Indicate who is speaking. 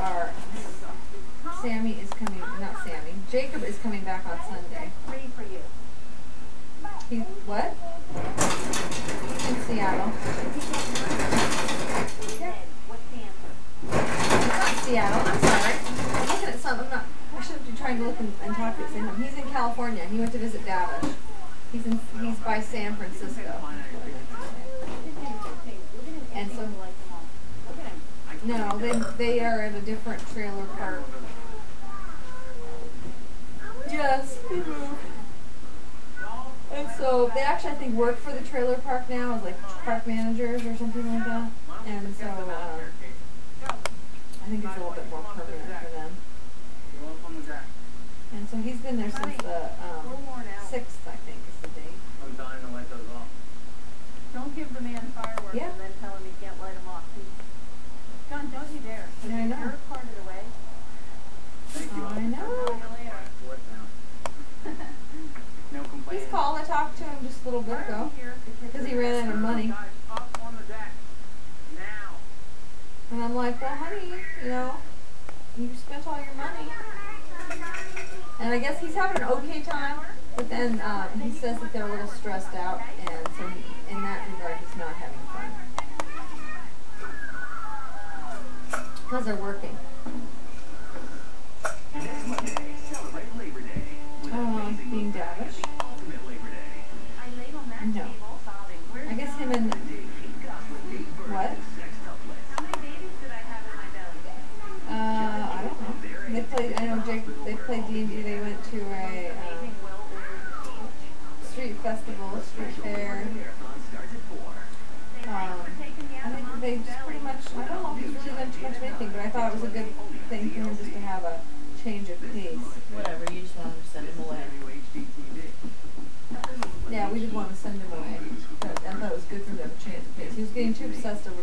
Speaker 1: are. Sammy is coming. Not Sammy. Jacob is coming back on Sunday.
Speaker 2: Ready for you.
Speaker 1: He what? He's in Seattle.
Speaker 2: What's the answer?
Speaker 1: Not Seattle. I'm sorry. I'm looking at something. I shouldn't be trying to look and talk at the same time. He's in California. He went to visit Davish. He's by San Francisco. And so no, they are at a different trailer park. Yes, he moved. And so they actually, I think, work for the trailer park now as like park managers or something like that. And so I think it's a little bit more permanent for them. And so he's been there since the 6th, I think, is the date.
Speaker 3: I'm dying to light those off.
Speaker 2: Don't give the man fireworks
Speaker 1: Yeah.
Speaker 2: and then tell him he can't light them off. John, don't you dare.
Speaker 1: Yeah, I know.
Speaker 2: You're parted away.
Speaker 3: Thank you.
Speaker 1: I know.
Speaker 2: See you later.
Speaker 3: What now? No complaints.
Speaker 1: He's called. I talked to him just a little bit ago because he ran out of money.
Speaker 3: Guys, up on the deck. Now.
Speaker 1: And I'm like, well, honey, you know, you spent all your money. And I guess he's having an okay time, but then he says that they're a little stressed out, and so in that regard, he's not having fun. Because they're working.
Speaker 4: Next Monday, celebrate Labor Day. With amazing
Speaker 1: Being Davish.
Speaker 4: ultimate Labor Day.
Speaker 2: I laid on that
Speaker 1: No.
Speaker 2: table sobbing. Where's
Speaker 1: I guess him and what?
Speaker 2: How many babies did I have in my belly?
Speaker 1: I don't know. They played. I know Jake. They played D&D. They went to a
Speaker 2: Amazing will.
Speaker 1: street festival, street fair. I think they just pretty much. I don't know if he's really done too much of anything, but I thought it was a good thing for him just to have a change of pace.
Speaker 5: Whatever, you just want to send him away.
Speaker 1: Yeah, we did want to send him away, but I thought it was good for him to have a change of pace. He was getting too obsessed over the